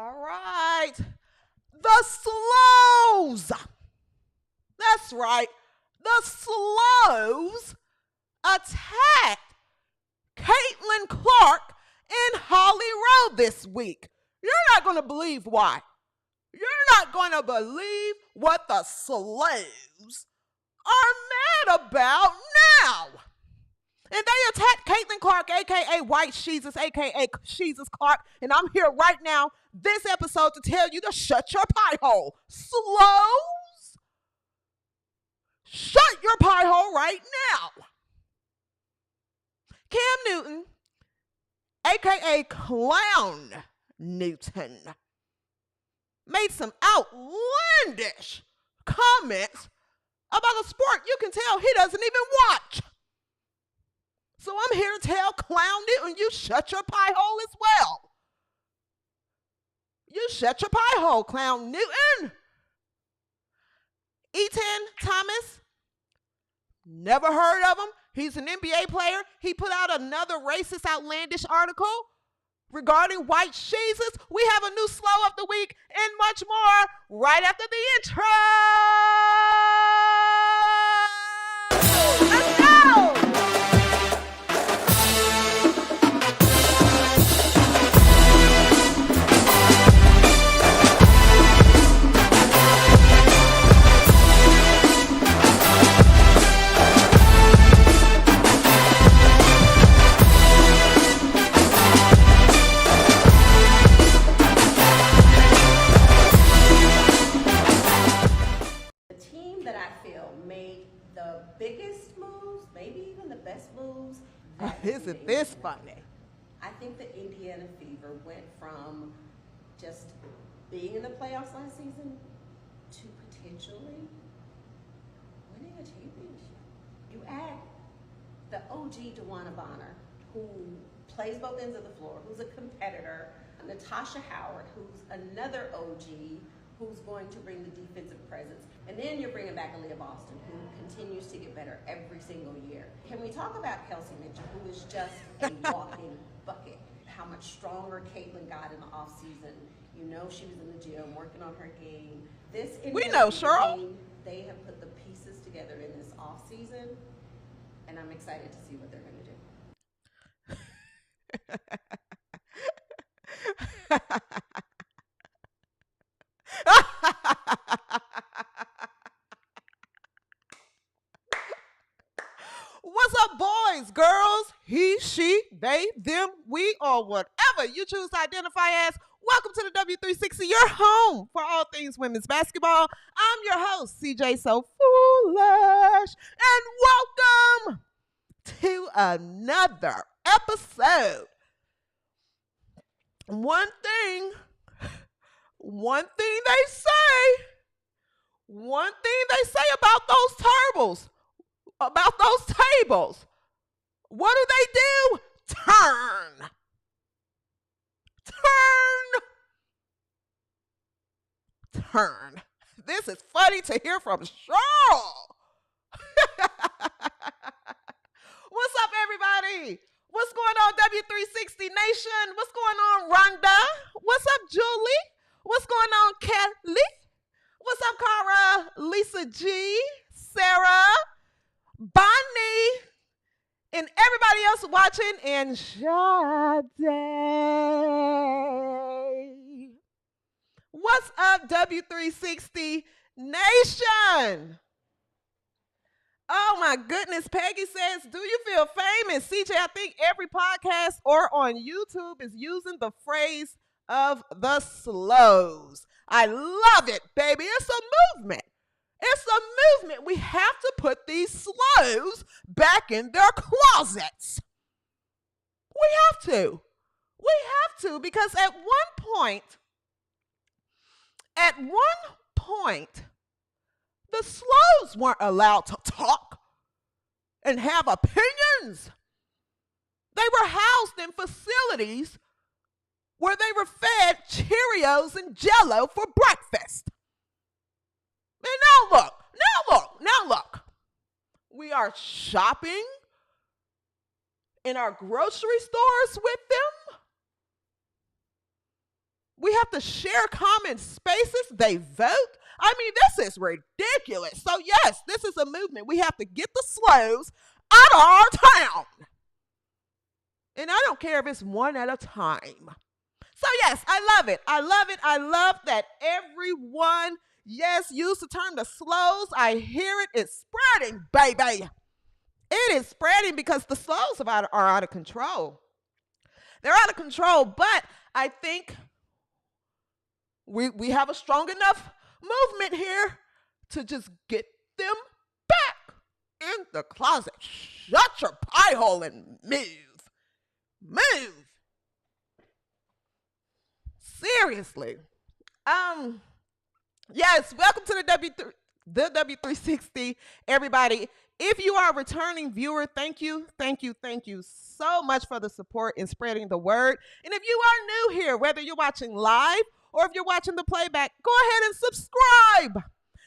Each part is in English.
All right. The slows. That's right. The slows attacked Caitlin Clark in Holly Rowe this week. You're not going to believe why. You're not going to believe what the slows are mad about now. And they attacked Caitlin Clark, a.k.a. White Jesus, a.k.a. Jesus Clark. And I'm here right now, this episode, to tell you to shut your pie hole. Slows, shut your pie hole right now. Cam Newton, a.k.a. Clown Newton, made some outlandish comments about a sport you can tell he doesn't even watch. So I'm here to tell Clown Newton, you shut your pie hole as well. You shut your pie hole, Clown Newton. Etan Thomas, never heard of him. He's an NBA player. He put out another racist, outlandish article regarding white Jesus. We have a new slow of the week and much more right after the intro. Let's go! Biggest moves, maybe even the best moves. Isn't this funny? I think the Indiana Fever went from just being in the playoffs last season to potentially winning a championship. You add the OG DeWanna Bonner, who plays both ends of the floor, who's a competitor, Natasha Howard, who's another OG, who's going to bring the defensive presence. And then you're bringing back Aaliyah Boston, who continues to get better every single year. Can we talk about Kelsey Mitchell, who is just a walking bucket? How much stronger Caitlin got in the offseason. You know she was in the gym working on her game. We know, Cheryl. They have put the pieces together in this offseason, and I'm excited to see what they're going to do. What's up, boys, girls, he, she, they, them, we, or whatever you choose to identify as? Welcome to the W360, your home for all things women's basketball. I'm your host, CJSoFoolish, and welcome to another episode. One thing they say about those tables, what do? Turn. This is funny to hear from Cheryl. What's up, everybody? What's going on, W360 Nation? What's going on, Rhonda? What's up, Julie? What's going on, Kelly? What's up, Cara? Lisa G, Sarah, Bonnie, and everybody else watching, and Sade. What's up, W360 Nation? Oh my goodness, Peggy says, do you feel famous? CJ, I think every podcast or on YouTube is using the phrase of the slows. I love it, baby. It's a movement. We have to put these slows back in their closets. We have to, because at one point, the slows weren't allowed to talk and have opinions. They were housed in facilities where they were fed Cheerios and Jell-O for breakfast. And now look. We are shopping in our grocery stores with them. We have to share common spaces. They vote. I mean, this is ridiculous. So yes, this is a movement. We have to get the slows out of our town. And I don't care if it's one at a time. So yes, I love it. I love it. I love that everyone, yes, use the term the slows. I hear it. It's spreading, baby. It is spreading because the slows are out of control. They're out of control, but I think we have a strong enough movement here to just get them back in the closet. Shut your pie hole and move. Move. Seriously. Yes, welcome to the W360, everybody. If you are a returning viewer, thank you so much for the support in spreading the word. And if you are new here, whether you're watching live or if you're watching the playback, go ahead and subscribe.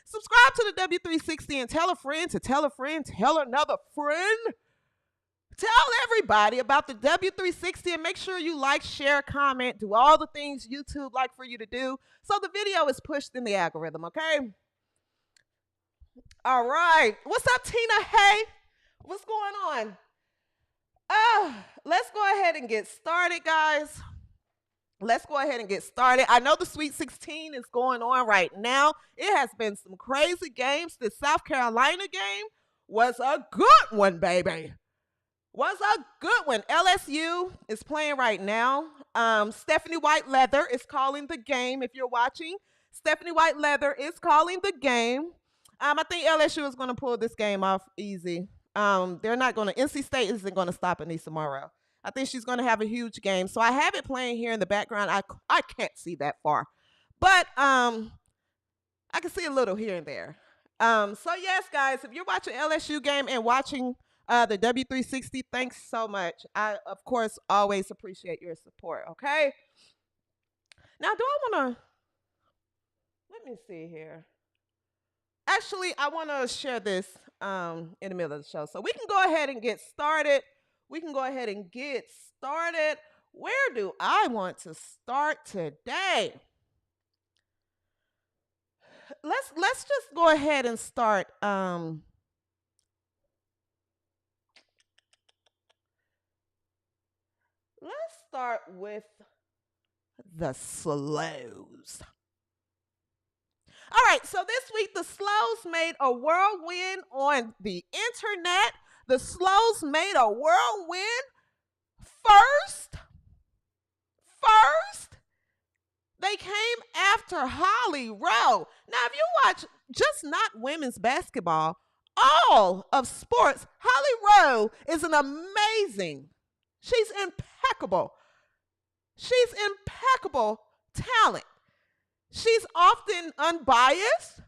Subscribe to the W360 and tell a friend to tell a friend, tell another friend. Tell everybody about the W360 and make sure you like, share, comment, do all the things YouTube like for you to do so the video is pushed in the algorithm, okay? All right. What's up, Tina? Hey, what's going on? Let's go ahead and get started, guys. Let's go ahead and get started. I know the Sweet 16 is going on right now. It has been some crazy games. The South Carolina game was a good one, baby. Was a good one. LSU is playing right now. Stephanie White Leather is calling the game. If you're watching, Stephanie White Leather is calling the game. I think LSU is going to pull this game off easy. They're not going to. NC State isn't going to stop Anissa Morrow. I think she's going to have a huge game. So I have it playing here in the background. I can't see that far, but I can see a little here and there. So yes, guys, if you're watching LSU game and watching the W360, thanks so much. I, of course, always appreciate your support, okay? Now, do I want to, let me see here. Actually, I want to share this in the middle of the show. So we can go ahead and get started. Where do I want to start today? Let's just go ahead and start. Let's start with the slows. All right, so this week the slows made a whirlwind on the internet. The slows made a whirlwind. First, they came after Holly Rowe. Now, if you watch just not women's basketball, all of sports, Holly Rowe is an amazing, she's impeccable talent. She's often unbiased,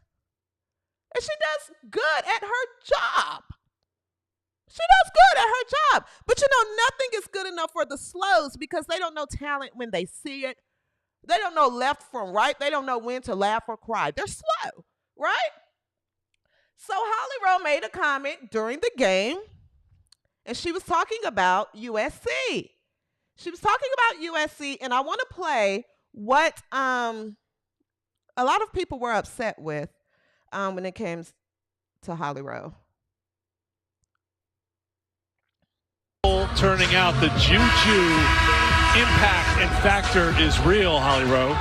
and she does good at her job. But you know, nothing is good enough for the slows because they don't know talent when they see it. They don't know left from right. They don't know when to laugh or cry. They're slow, right? So Holly Rowe made a comment during the game, and she was talking about USC. And I want to play what a lot of people were upset with when it came to Holly Rowe. Turning out the juju impact and factor is real, Holly Rowe.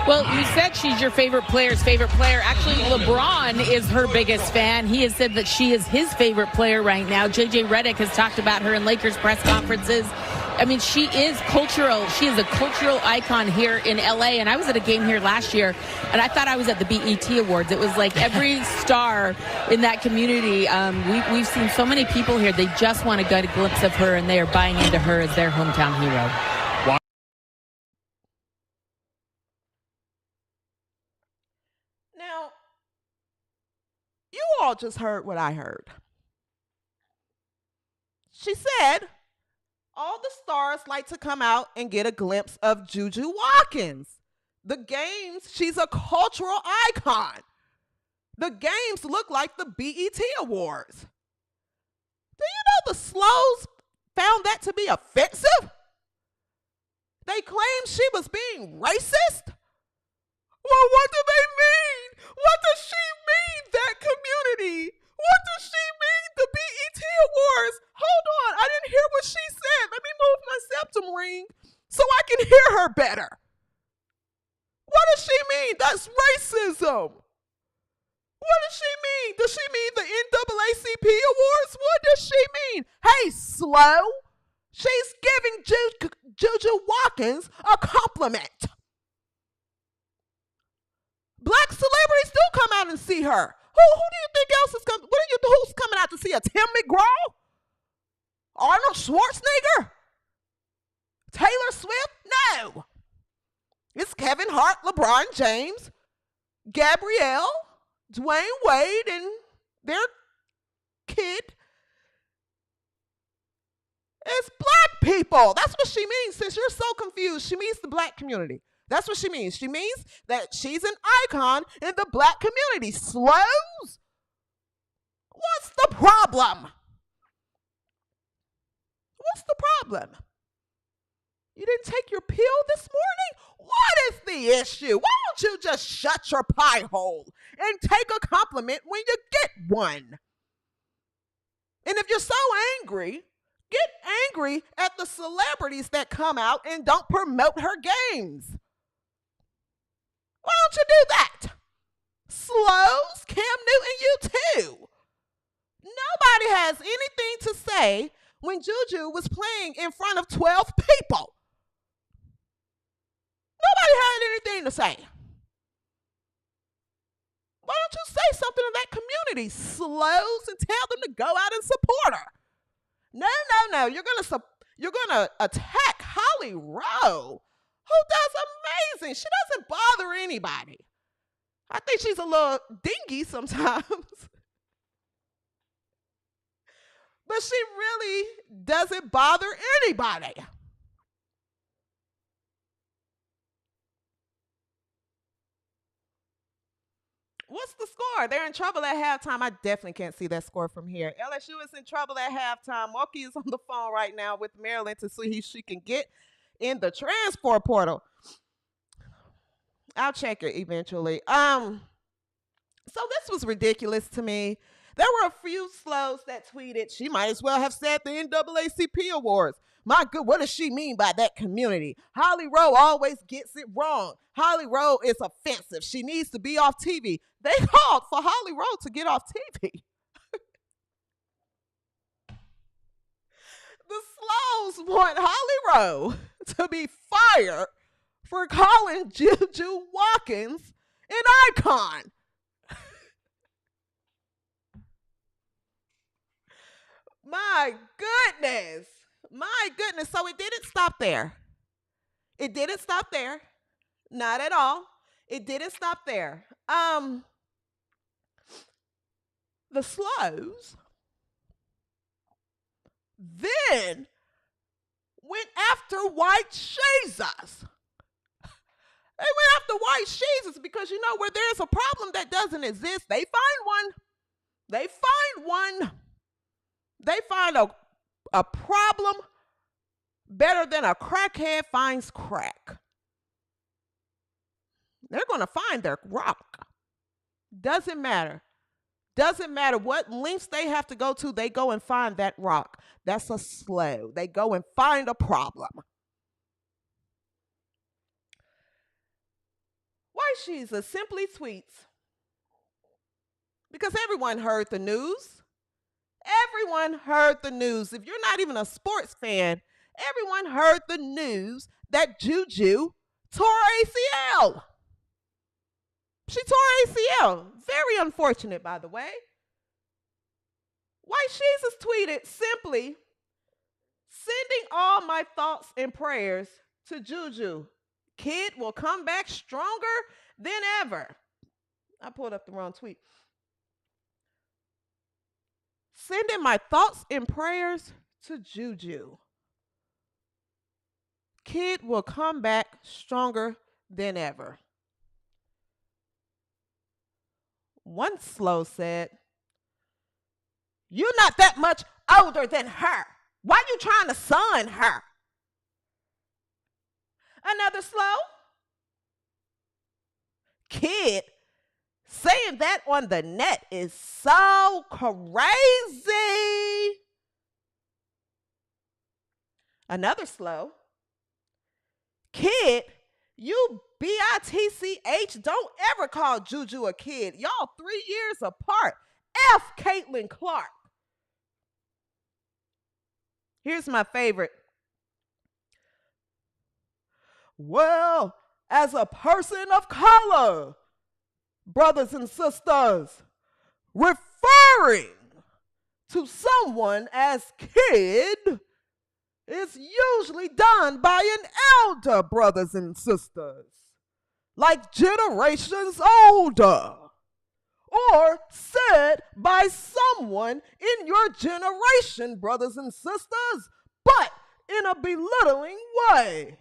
Well, you said she's your favorite player's favorite player. Actually, LeBron is her biggest fan. He has said that she is his favorite player right now. JJ Redick has talked about her in Lakers press conferences. I mean, she is cultural. She is a cultural icon here in LA. And I was at a game here last year, and I thought I was at the BET Awards. It was like every star in that community. We've seen so many people here. They just want to get a glimpse of her, and they are buying into her as their hometown hero. Now, you all just heard what I heard. She said all the stars like to come out and get a glimpse of Juju Watkins. The games, she's a cultural icon. The games look like the BET Awards. Do you know the slows found that to be offensive? They claimed she was being racist. Well, what do they mean? What does she mean, that community? What does she mean, the BET Awards? Hold on, I didn't hear what she said. Let me move my septum ring so I can hear her better. What does she mean? That's racism. What does she mean? Does she mean the NAACP Awards? What does she mean? Hey, slow. She's giving Juju Watkins a compliment. Black celebrities do come out and see her. Who do you think else is coming? Who's coming out to see her? Tim McGraw? Arnold Schwarzenegger? Taylor Swift? No. It's Kevin Hart, LeBron James, Gabrielle, Dwayne Wade, and their kid. It's black people. That's what she means. Since you're so confused, she means the black community. That's what she means. She means that she's an icon in the black community. Slows? What's the problem? What's the problem? You didn't take your pill this morning? What is the issue? Why don't you just shut your pie hole and take a compliment when you get one? And if you're so angry, get angry at the celebrities that come out and don't promote her games. Why don't you do that? Slows, Cam Newton, you too. Nobody has anything to say when Juju was playing in front of 12 people. Nobody had anything to say. Why don't you say something to that community, Slows, and tell them to go out and support her? No. You're gonna attack Holly Rowe, who does amazing. She doesn't bother anybody. I think she's a little dingy sometimes. But she really doesn't bother anybody. What's the score? They're in trouble at halftime. I definitely can't see that score from here. LSU is in trouble at halftime. Mookie is on the phone right now with Maryland to see who she can get in the transfer portal. I'll check it eventually. So this was ridiculous to me. There were a few slows that tweeted, she might as well have said the NAACP Awards. My good, what does she mean by that community? Holly Rowe always gets it wrong. Holly Rowe is offensive. She needs to be off TV. They called for Holly Rowe to get off TV. The slows want Holly Rowe to be fired for calling Juju Watkins an icon. My goodness. So it didn't stop there. Not at all. It didn't stop there. The slows then went after White Jesus. They went after White Jesus because, you know, where there's a problem that doesn't exist, they find one. They find a problem better than a crackhead finds crack. They're going to find their rock. Doesn't matter what lengths they have to go to, they go and find that rock. That's a slow. They go and find a problem. White Jesus simply tweets, because everyone heard the news. If you're not even a sports fan, everyone heard the news that Juju tore ACL. She tore ACL. Very unfortunate, by the way. White Jesus tweeted simply, sending all my thoughts and prayers to Juju. Kid will come back stronger than ever. I pulled up the wrong tweet. Sending my thoughts and prayers to Juju. Kid will come back stronger than ever. One slow said, you're not that much older than her. Why are you trying to son her? Another slow. Kid saying that on the net is so crazy. Another slow. Kid, you bitch, don't ever call Juju a kid. Y'all 3 years apart. F Caitlin Clark. Here's my favorite. Well, as a person of color, brothers and sisters, referring to someone as kid is usually done by an elder, brothers and sisters, like generations older, or said by someone in your generation, brothers and sisters, but in a belittling way,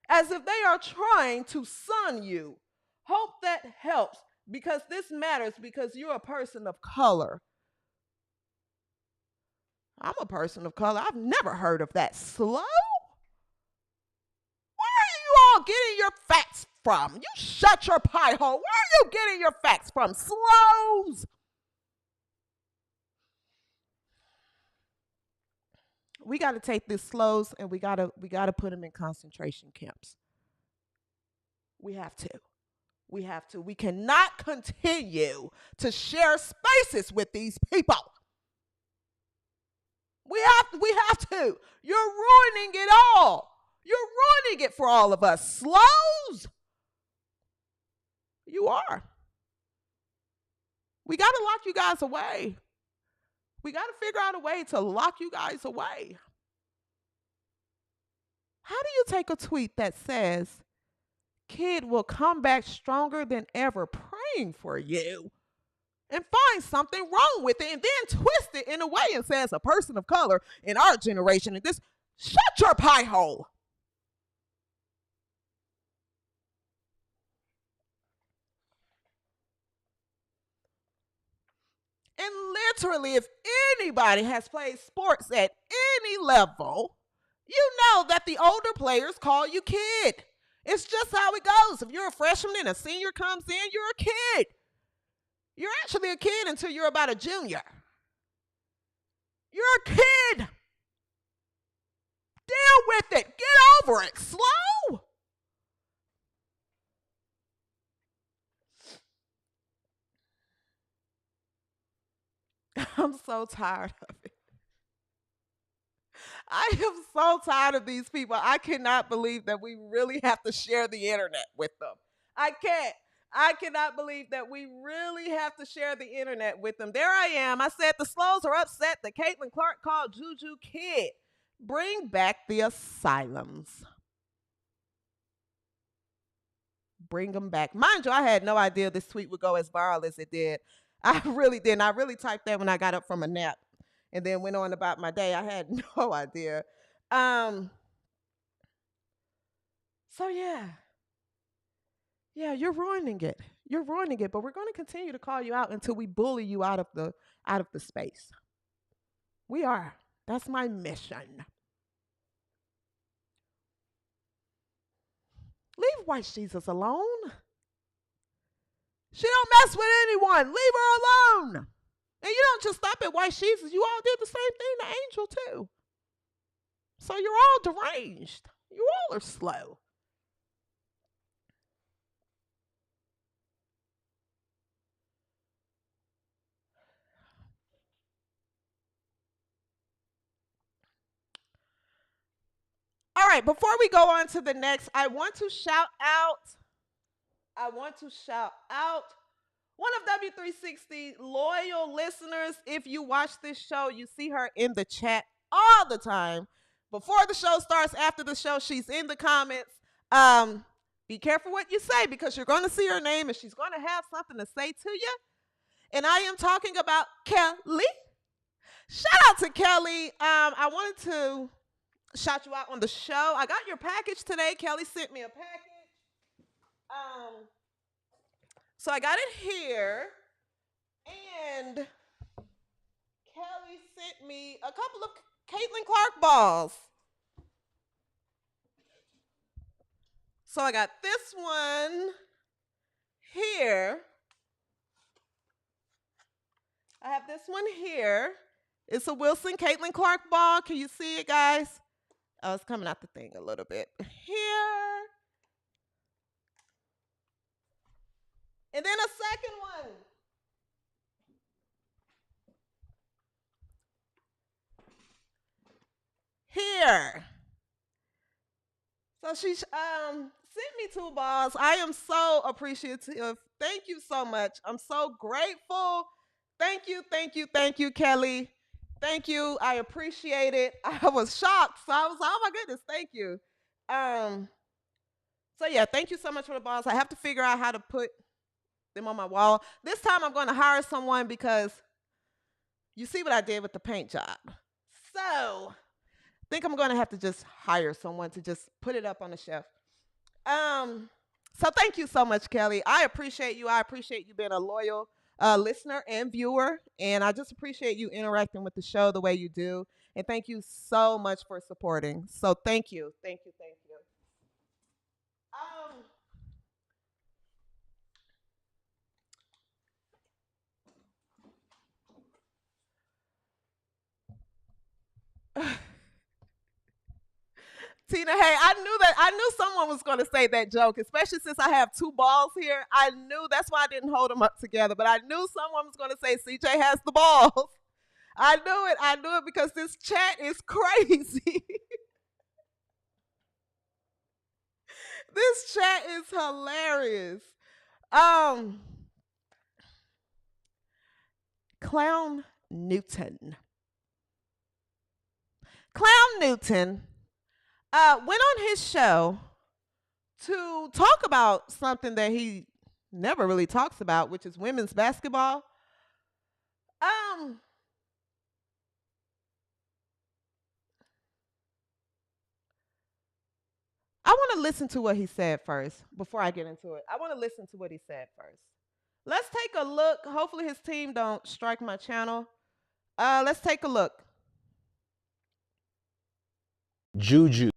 as if they are trying to son you. Hope that helps, because this matters, because you're a person of color. I'm a person of color. I've never heard of that. Slow? Where are you all getting your facts from? You shut your pie hole. Where are you getting your facts from? Slows? We got to take these slows and we got to put them in concentration camps. We have to. We have to. We cannot continue to share spaces with these people. We have to. You're ruining it all. You're ruining it for all of us. Slows? You are. We got to lock you guys away. We got to figure out a way to lock you guys away. How do you take a tweet that says, kid will come back stronger than ever, praying for you, and find something wrong with it, and then twist it in a way and says a person of color in our generation, and this, shut your pie hole. And literally, if anybody has played sports at any level, you know that the older players call you kid. It's just how it goes. If you're a freshman and a senior comes in, you're a kid. You're actually a kid until you're about a junior. You're a kid. Deal with it. Get over it. Slow. I'm so tired of it. I am so tired of these people. I cannot believe that we really have to share the internet with them. I can't. I cannot believe that we really have to share the internet with them. There I am. I said the slows are upset that Caitlin Clark called Juju kid. Bring back the asylums. Bring them back. Mind you, I had no idea this tweet would go as viral as it did. I really didn't. I really typed that when I got up from a nap and then went on about my day. I had no idea. So yeah, you're ruining it. You're ruining it. But we're going to continue to call you out until we bully you out of the space. We are. That's my mission. Leave White Jesus alone. She don't mess with anyone. Leave her alone. And you don't just stop at White Jesus. You all did the same thing to Angel too. So you're all deranged. You all are slow. All right, before we go on to the next, I want to shout out one of W360 loyal listeners. If you watch this show, you see her in the chat all the time. Before the show starts, after the show, she's in the comments. Be careful what you say, because you're going to see her name and she's going to have something to say to you. And I am talking about Kelly. Shout out to Kelly. I wanted to shout you out on the show. I got your package today. Kelly sent me a package. So I got it here, and Kelly sent me a couple of Caitlin Clark balls. So I got this one here. I have this one here. It's a Wilson Caitlin Clark ball. Can you see it, guys? Oh, it's coming out the thing a little bit. Here. And then a second one. Here. So she sent me 2 balls. I am so appreciative. Thank you so much. I'm so grateful. Thank you, thank you, thank you, Kelly. Thank you. I appreciate it. I was shocked. So I was like, oh my goodness, thank you. So yeah, thank you so much for the balls. I have to figure out how to put them on my wall. This time I'm going to hire someone because you see what I did with the paint job. So I think I'm going to have to just hire someone to just put it up on the shelf. So thank you so much, Kelly. I appreciate you. I appreciate you being a loyal listener and viewer. And I just appreciate you interacting with the show the way you do. And thank you so much for supporting. So thank you. Thank you. Thank you. Tina, hey, I knew someone was going to say that joke, especially since I have 2 balls here. I knew that's why I didn't hold them up together, but I knew someone was going to say CJ has the balls. I knew it because this chat is crazy. This chat is hilarious. Clown Newton went on his show to talk about something that he never really talks about, which is women's basketball. I want to listen to what he said first before I get into it. I want to listen to what he said first. Let's take a look. Hopefully his team don't strike my channel. Let's take a look. Juju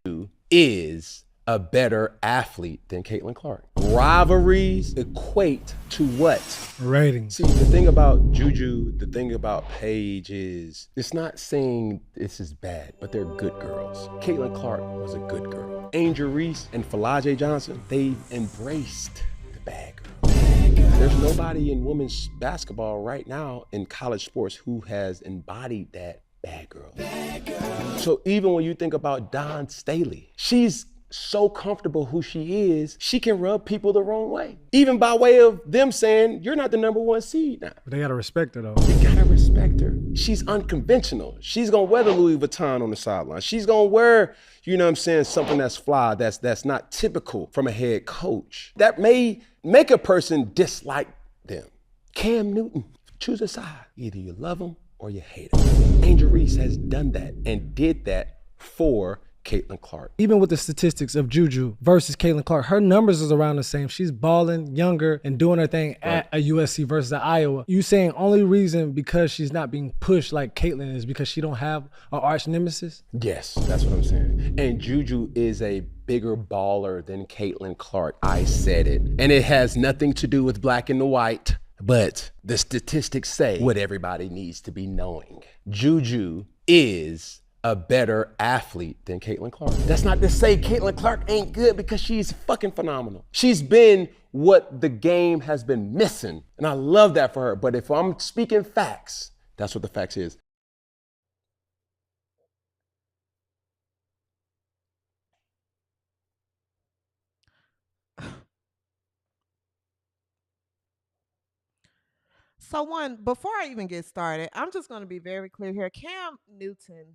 is a better athlete than Caitlin Clark. Rivalries equate to what? Ratings. See, the thing about Juju, the thing about Paige is, it's not saying this is bad, but they're good girls. Caitlin Clark was a good girl. Angel Reese and Falaje Johnson, they embraced the bad girl. There's nobody in women's basketball right now in college sports who has embodied that bad girl. So even when you think about Dawn Staley, she's so comfortable who she is, she can rub people the wrong way. Even by way of them saying, you're not the #1 seed now. But they gotta respect her though. You gotta respect her. She's unconventional. She's gonna wear the Louis Vuitton on the sideline. She's gonna wear, you know what I'm saying, something that's fly, that's not typical from a head coach. That may make a person dislike them. Cam Newton, choose a side. Either you love him or you hate him. Angel Reese has done that and did that for Caitlin Clark. Even with the statistics of Juju versus Caitlin Clark, her numbers is around the same. She's balling, younger, and doing her thing at a USC versus a Iowa. You saying only reason because she's not being pushed like Caitlin is because she don't have an arch nemesis? Yes, that's what I'm saying. And Juju is a bigger baller than Caitlin Clark. I said it. And it has nothing to do with black and the white, but the statistics say what everybody needs to be knowing. Juju is a better athlete than Caitlin Clark. That's not to say Caitlin Clark ain't good, because she's fucking phenomenal. She's been what the game has been missing, and I love that for her. But if I'm speaking facts, that's what the facts is. So before I even get started, I'm just going to be very clear here. Cam Newton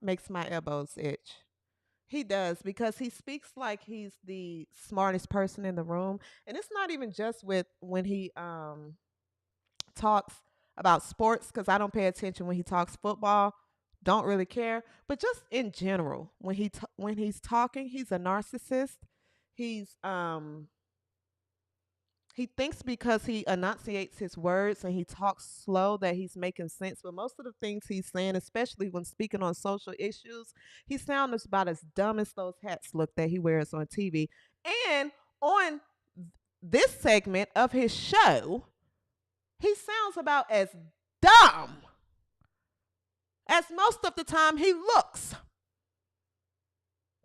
makes my elbows itch. He does, because he speaks like he's the smartest person in the room. And it's not even just with when he talks about sports, because I don't pay attention when he talks football. Don't really care. But just in general, when he's talking, he's a narcissist. He thinks because he enunciates his words and he talks slow that he's making sense. But most of the things he's saying, especially when speaking on social issues, he sounds about as dumb as those hats look that he wears on TV and on this segment of his show, he sounds about as dumb as most of the time he looks.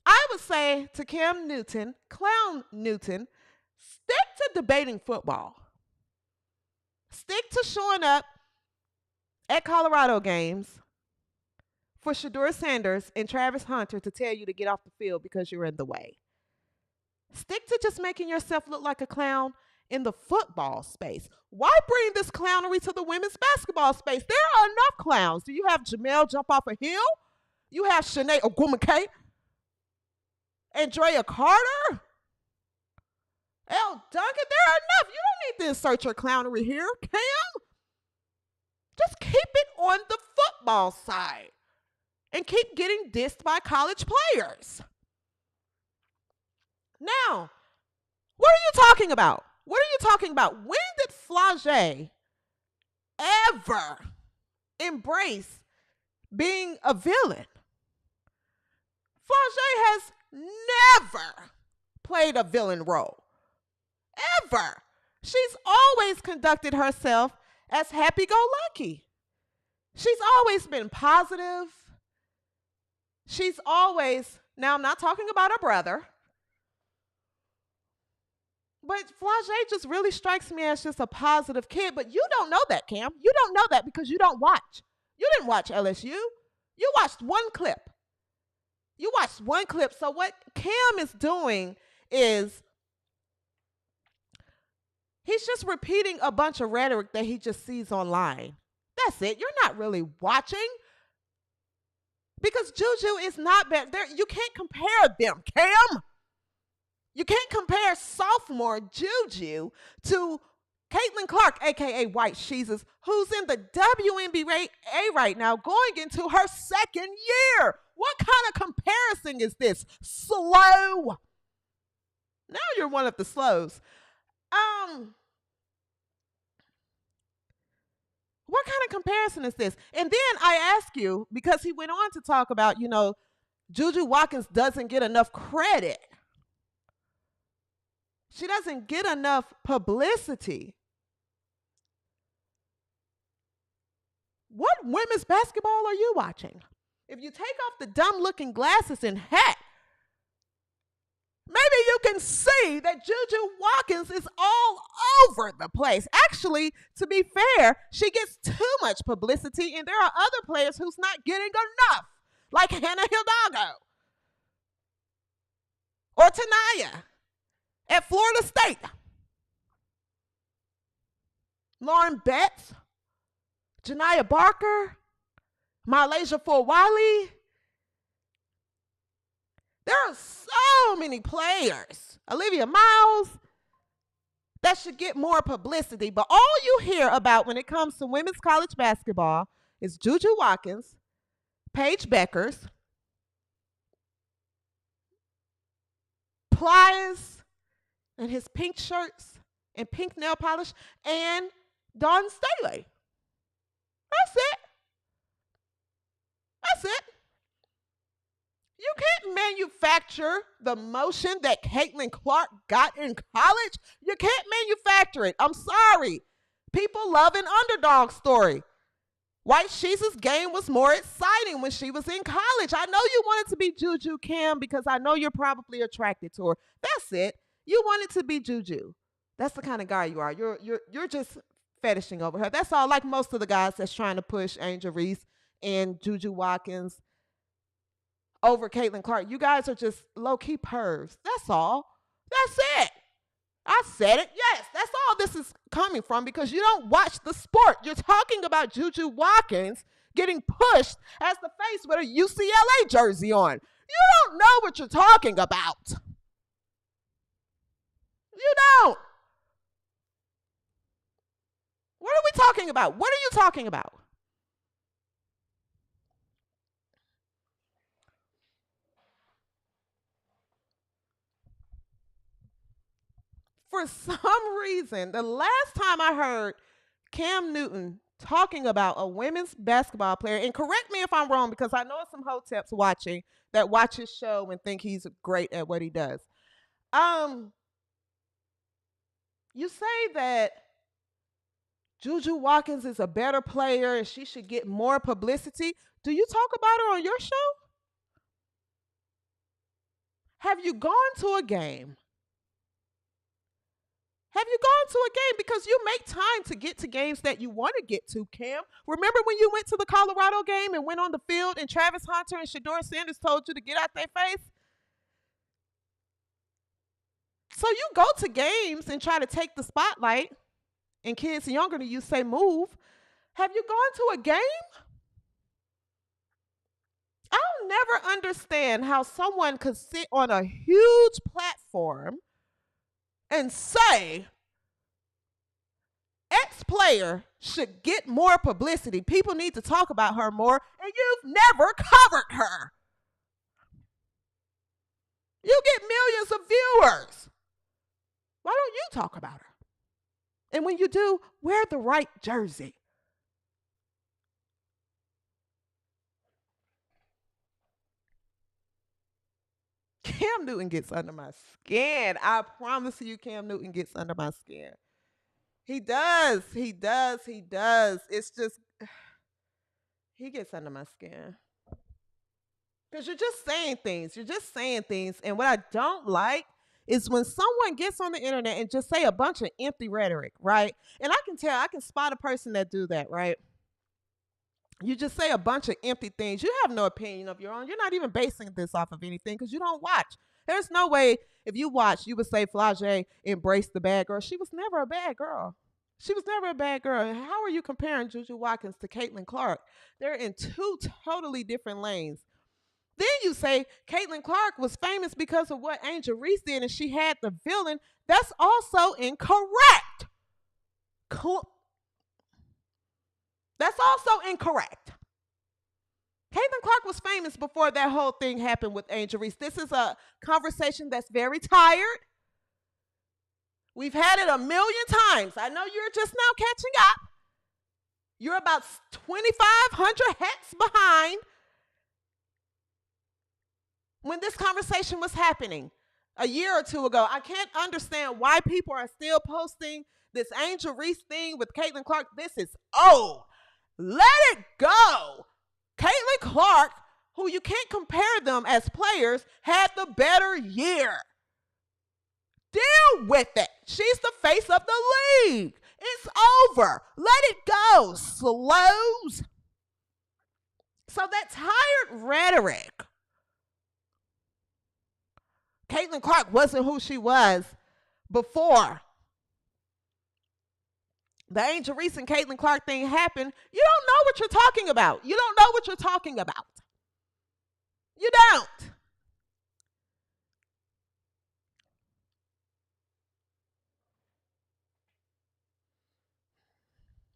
I would say to Cam Newton, Clown Newton, stick to debating football. Stick to showing up at Colorado games for Shedeur Sanders and Travis Hunter to tell you to get off the field because you're in the way. Stick to just making yourself look like a clown in the football space. Why bring this clownery to the women's basketball space? There are enough clowns. Do you have Jamel jump off a hill? You have Shanae Ogwumike, Andrea Carter, Elle Duncan. There are enough. You don't need to insert your clownery here, Cam. Just keep it on the football side and keep getting dissed by college players. Now, what are you talking about? What are you talking about? When did Flau'jae ever embrace being a villain? Flau'jae has never played a villain role. Ever. She's always conducted herself as happy-go-lucky. She's always been positive. She's always, now I'm not talking about her brother, but Flau'jae just really strikes me as just a positive kid. But you don't know that, Cam. You don't know that because you don't watch. You didn't watch LSU. You watched one clip. You watched one clip. So what Cam is doing is he's just repeating a bunch of rhetoric that he just sees online. That's it. You're not really watching because Juju is not bad. You can't compare them, Cam. You can't compare sophomore Juju to Caitlin Clark, a.k.a. White Sheezes, who's in the WNBA right now going into her second year. What kind of comparison is this? Slow. Now you're one of the slows. What kind of comparison is this? And then I ask you, because he went on to talk about, Juju Watkins doesn't get enough credit. She doesn't get enough publicity. What women's basketball are you watching? If you take off the dumb-looking glasses and hat, maybe you can see that Juju Watkins is all over the place. Actually, to be fair, she gets too much publicity, and there are other players who's not getting enough, like Hannah Hidalgo or Tanaya at Florida State. Lauren Betts, Janiah Barker, Malaysia Wiley. There are so many players, Olivia Miles, that should get more publicity. But all you hear about when it comes to women's college basketball is Juju Watkins, Paige Beckers, Plies and his pink shirts and pink nail polish, and Dawn Staley. That's it. That's it. You can't manufacture the motion that Caitlin Clark got in college. You can't manufacture it. I'm sorry. People love an underdog story. White Sheezes' game was more exciting when she was in college. I know you wanted to be Juju, Cam, because I know you're probably attracted to her. That's it. You wanted to be Juju. That's the kind of guy you are. You're just fetishing over her. That's all. Like most of the guys that's trying to push Angel Reese and Juju Watkins over Caitlin Clark. You guys are just low-key pervs. That's all. That's it. I said it. Yes, that's all this is coming from because you don't watch the sport. You're talking about Juju Watkins getting pushed as the face with a UCLA jersey on. You don't know what you're talking about. You don't. What are we talking about? What are you talking about? For some reason, the last time I heard Cam Newton talking about a women's basketball player, and correct me if I'm wrong because I know some hoteps watching that watch his show and think he's great at what he does. you say that Juju Watkins is a better player and she should get more publicity. Do you talk about her on your show? Have you gone to a game? Have you gone to a game? Because you make time to get to games that you want to get to, Cam. Remember when you went to the Colorado game and went on the field and Travis Hunter and Shador Sanders told you to get out their face? So you go to games and try to take the spotlight, and kids younger than you say move. Have you gone to a game? I'll never understand how someone could sit on a huge platform and say X player should get more publicity. People need to talk about her more, and you've never covered her. You get millions of viewers. Why don't you talk about her? And when you do, wear the right jersey. Cam Newton gets under my skin. I promise you, Cam Newton gets under my skin. He does. He does. He does. It's just, he gets under my skin. Because you're just saying things. You're just saying things. And what I don't like is when someone gets on the internet and just say a bunch of empty rhetoric, right? And I can tell, I can spot a person that do that, right? You just say a bunch of empty things. You have no opinion of your own. You're not even basing this off of anything because you don't watch. There's no way if you watch, you would say Flau'jae embraced the bad girl. She was never a bad girl. She was never a bad girl. How are you comparing Juju Watkins to Caitlin Clark? They're in two totally different lanes. Then you say Caitlin Clark was famous because of what Angel Reese did and she had the villain. That's also incorrect. That's also incorrect. Caitlin Clark was famous before that whole thing happened with Angel Reese. This is a conversation that's very tired. We've had it a million times. I know you're just now catching up. You're about 2,500 hats behind when this conversation was happening a year or two ago. I can't understand why people are still posting this Angel Reese thing with Caitlin Clark. This is old. Let it go. Caitlin Clark, who you can't compare them as players, had the better year. Deal with it. She's the face of the league. It's over. Let it go, slows. So that tired rhetoric. Caitlin Clark wasn't who she was before the Angel Reese and Caitlin Clark thing happened. You don't know what you're talking about. You don't know what you're talking about. You don't.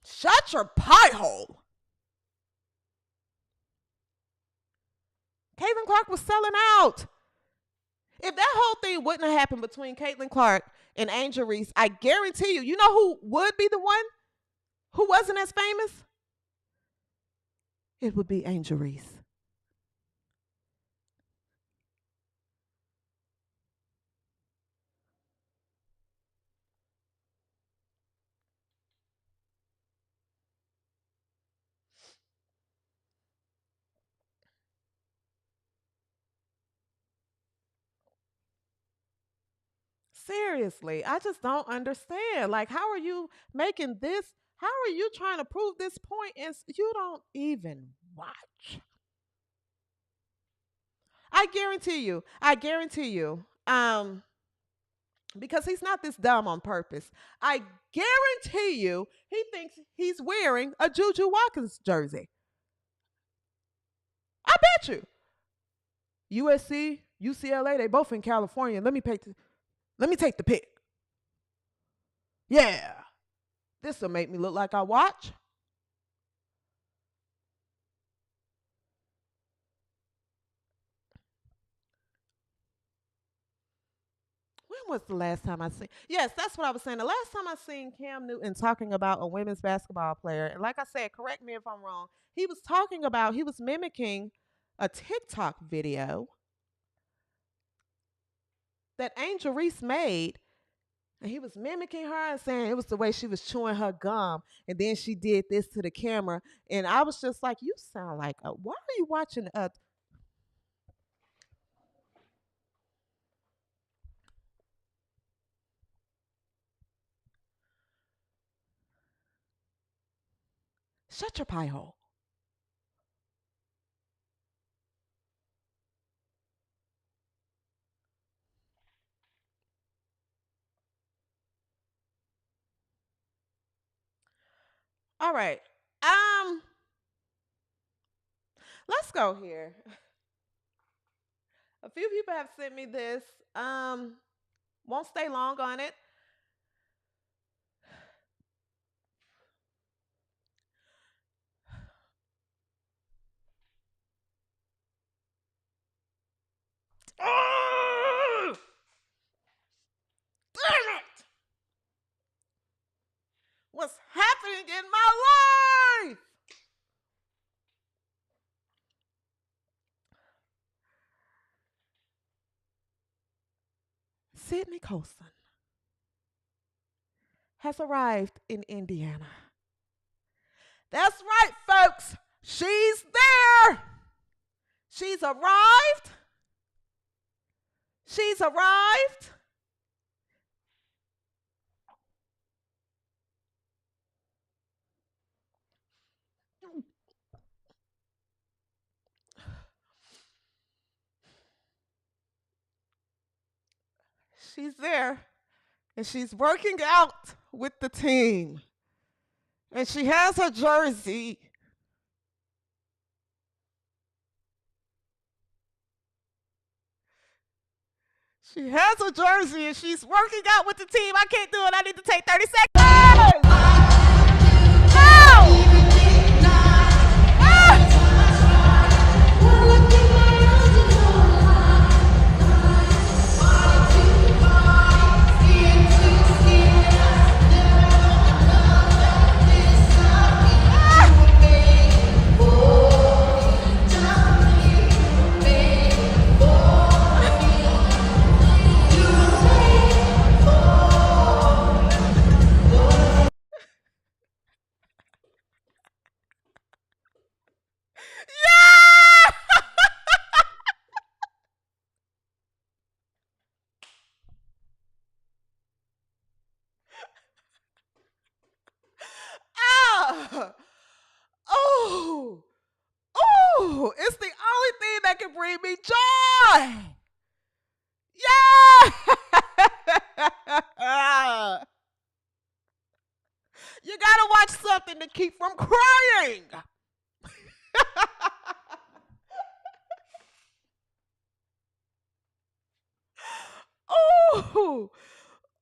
Shut your pie hole. Caitlin Clark was selling out. If that whole thing wouldn't have happened between Caitlin Clark and Angel Reese, I guarantee you, you know who would be the one who wasn't as famous? It would be Angel Reese. Seriously, I just don't understand. Like, how are you making this? How are you trying to prove this point and you don't even watch? I guarantee you, because he's not this dumb on purpose. I guarantee you he thinks he's wearing a Juju Watkins jersey. I bet you. USC, UCLA, they both in California. Let me take the pick. Yeah. This will make me look like I watch. When was the last time I seen? Yes, that's what I was saying. The last time I seen Cam Newton talking about a women's basketball player, and like I said, correct me if I'm wrong, he was mimicking a TikTok video that Angel Reese made. And he was mimicking her and saying it was the way she was chewing her gum. And then she did this to the camera. And I was just like, you sound like, why are you watching? Shut your pie hole. All right. Let's go here. A few people have sent me this. Won't stay long on it. Oh! Damn it! What's happening in my life? Sydney Colson has arrived in Indiana. That's right, folks. She's there. She's arrived. She's arrived. She's there, and she's working out with the team. And she has her jersey. She has her jersey, and she's working out with the team. I can't do it. I need to take 30 seconds. No! Oh, it's the only thing that can bring me joy. Yeah. You gotta watch something to keep from crying.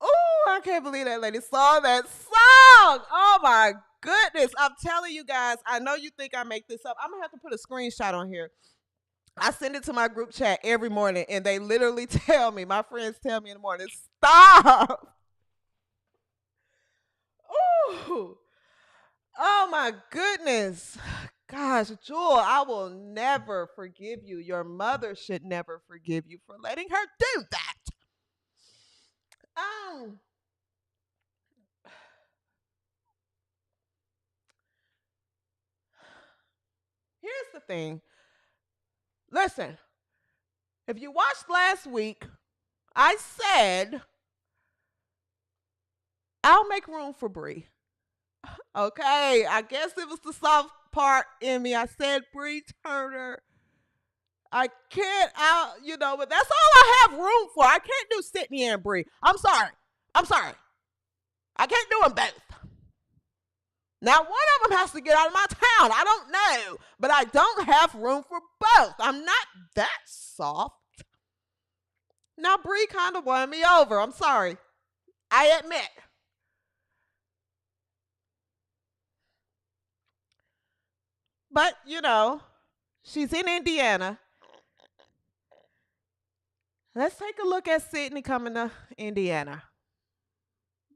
Oh, I can't believe that lady saw that song. Oh my goodness. I'm telling you guys, I know you think I make this up. I'm gonna have to put a screenshot on here. I send it to my group chat every morning, and they literally tell me, my friends tell me in the morning, stop. Ooh. Oh my goodness. Gosh, Jewel, I will never forgive you. Your mother should never forgive you for letting her do that. Here's the thing. Listen, if you watched last week, I said I'll make room for Bree. Okay, I guess it was the soft part in me. I said Bree Turner. I can't but that's all I have room for. I can't do Sydney and Bree. I'm sorry. I can't do them both. Now, one of them has to get out of my town. I don't know, but I don't have room for both. I'm not that soft. Now, Bree kind of won me over. I'm sorry. I admit. But, she's in Indiana. Let's take a look at Sydney coming to Indiana.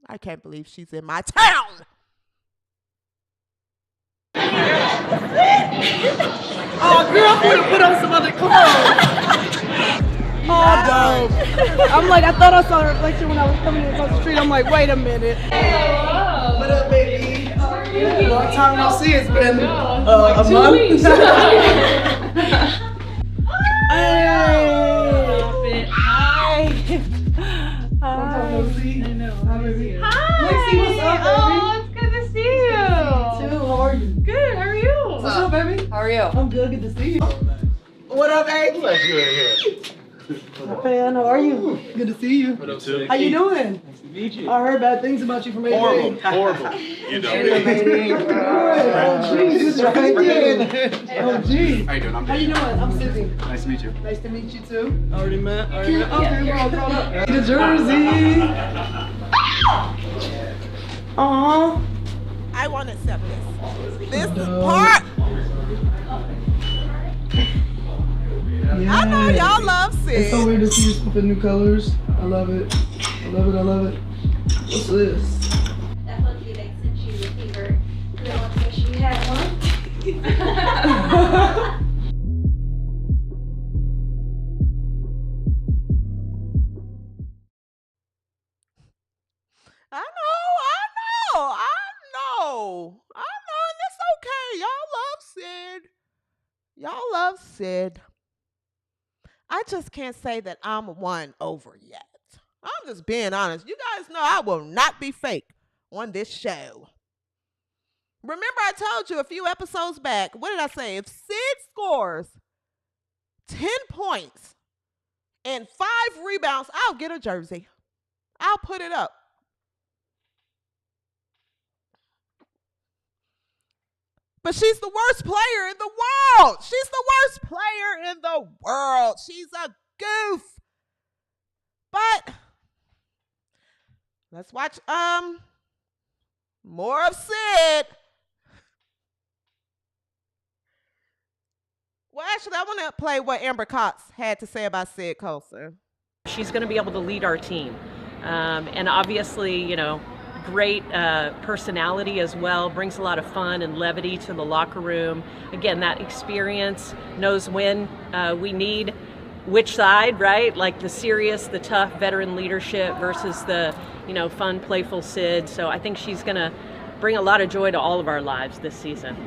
I can't believe she's in my town. Oh, girl, I'm gonna put on some other clothes. all dope. I'm like, I thought I saw a reflection when I was coming across the street. I'm like, wait a minute. Hello. What up, baby? Long time no see. It's been a month. Hey. Hi. Hi. No see. I know. Hi, baby. Hi. Lexi, what's up, baby? Oh, it's good to see you. Too. How are you? Good. How are you? What's up, baby? How are you? I'm good. Good to see you. What up, Egg? Man, how are you? Good to see you. How you doing? Nice to meet you. I heard bad things about you from AJ. Horrible. You know. Oh, geez. Right there. Oh, geez. How you doing? How you doing? I'm Sydney. Nice to meet you. Nice to meet you, too. Already met? Okay, we're all caught up. The jersey. Aww. I want to accept this. This is part. Yeah. I know y'all love Sid. It's so weird to see you with new colors. I love it. I love it. I love it. What's this? That monkey that sent you the fever. You don't want to make sure you had one. And it's okay. Y'all love Sid. I just can't say that I'm won over yet. I'm just being honest. You guys know I will not be fake on this show. Remember I told you a few episodes back, what did I say? If Sid scores 10 points and 5 rebounds, I'll get a jersey. I'll put it up. But she's the worst player in the world. She's the worst player in the world. She's a goof. But let's watch more of Sid. Well, actually, I want to play what Amber Cox had to say about Sid Colson. She's going to be able to lead our team. And obviously, you know, great personality as well, brings a lot of fun and levity to the locker room. Again, that experience, knows when we need which side, right? Like the serious, the tough veteran leadership versus the, you know, fun, playful Sid. So I think she's going to bring a lot of joy to all of our lives this season.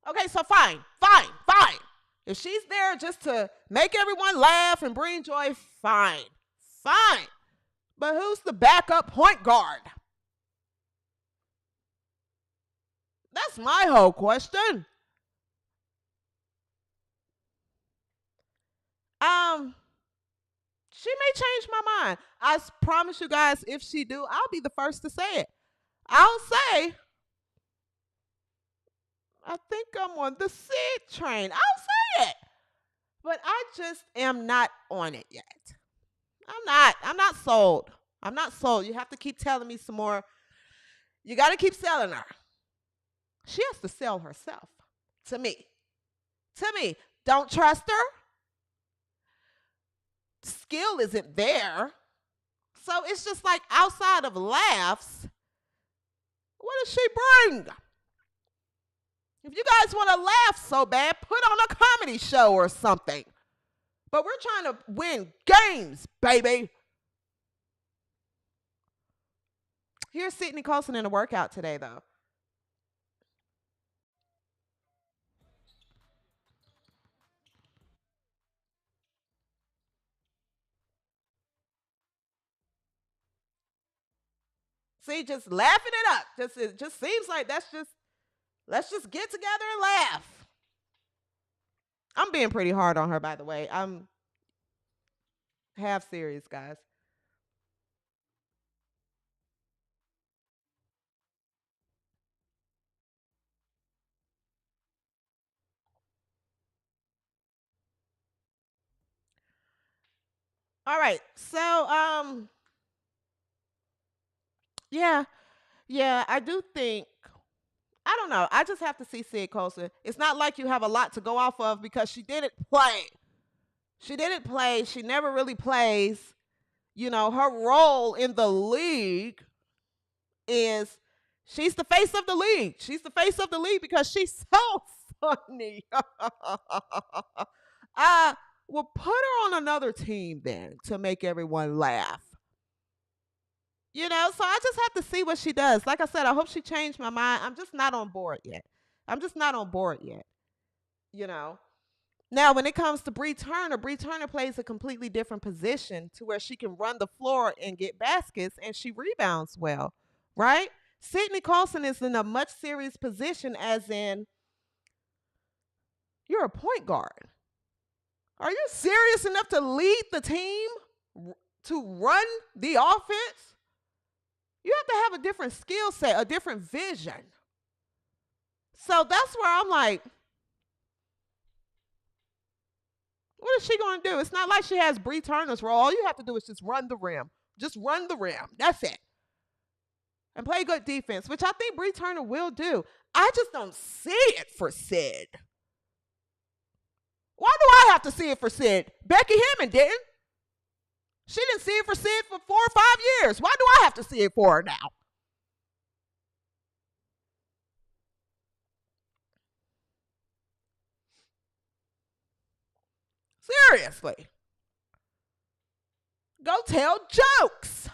Okay, so fine. If she's there just to make everyone laugh and bring joy, fine. But who's the backup point guard? That's my whole question. She may change my mind. I promise you guys, if she do, I'll be the first to say it. I'll say, I think I'm on the Sid train. I'll say it. But I just am not on it yet. I'm not sold. I'm not sold. You have to keep telling me some more. You got to keep selling her. She has to sell herself to me. Don't trust her. Skill isn't there. So it's just like outside of laughs, what does she bring? If you guys want to laugh so bad, put on a comedy show or something. But we're trying to win games, baby. Here's Sydney Colson in a workout today, though. See, just laughing it up. It just seems like let's just get together and laugh. I'm being pretty hard on her, by the way. I'm half serious, guys. All right. So, yeah, I do think, I don't know. I just have to see Sid Colson. It's not like you have a lot to go off of because she didn't play. She never really plays. You know, her role in the league is she's the face of the league. She's the face of the league because she's so funny. Well, put her on another team then to make everyone laugh. You know, so I just have to see what she does. Like I said, I hope she changed my mind. I'm just not on board yet. I'm just not on board yet. You know. Now, when it comes to Bree Turner plays a completely different position to where she can run the floor and get baskets, and she rebounds well, right? Sydney Colson is in a much serious position, as in, you're a point guard. Are you serious enough to lead the team, to run the offense? You have to have a different skill set, a different vision. So that's where I'm like, what is she going to do? It's not like she has Bree Turner's role. All you have to do is just run the rim. Just run the rim. That's it. And play good defense, which I think Bree Turner will do. I just don't see it for Sid. Why do I have to see it for Sid? Becky Hammond didn't. She didn't see it for Sid for 4 or 5 years. Why do I have to see it for her now? Seriously. Go tell jokes.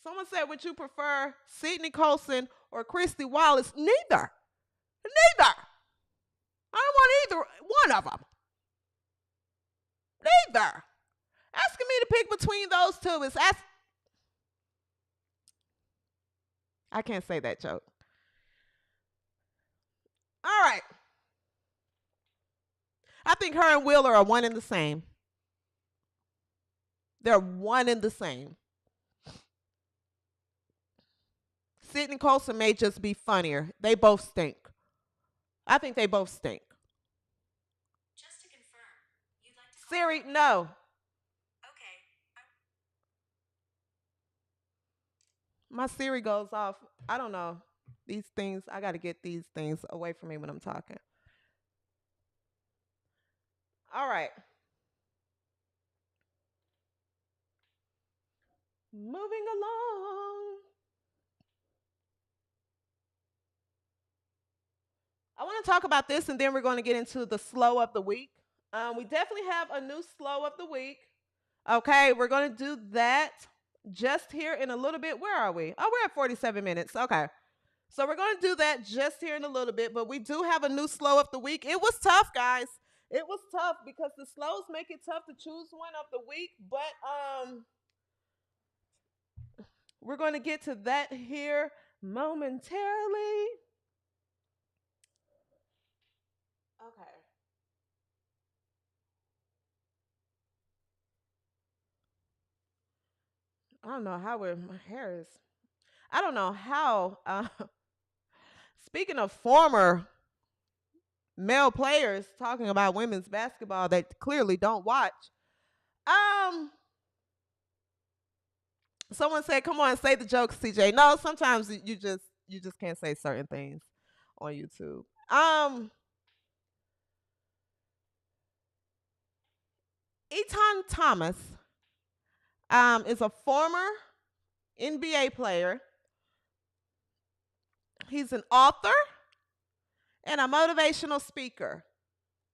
Someone said, would you prefer Sydney Colson or Christy Wallace? Neither. I don't want either one of them. Neither. Asking me to pick between those two is I can't say that joke. All right. I think her and Wheeler are one and the same. They're one and the same. Sydney Colson may just be funnier. They both stink. I think they both stink. Just to confirm, you'd like to Siri, no. Okay. My Siri goes off. I don't know. These things, I got to get these things away from me when I'm talking. All right. Moving along. I want to talk about this, and then we're going to get into the slow of the week. We definitely have a new slow of the week. Okay, we're going to do that just here in a little bit. Where are we? Oh, we're at 47 minutes. Okay. So we're going to do that just here in a little bit, but we do have a new slow of the week. It was tough, guys. It was tough because the slows make it tough to choose one of the week, but we're going to get to that here momentarily. Okay. I don't know how my hair is. I don't know how. Speaking of former male players talking about women's basketball that clearly don't watch. Someone said, "Come on, say the jokes, CJ." No, sometimes you just can't say certain things on YouTube. Etan Thomas is a former NBA player. He's an author and a motivational speaker.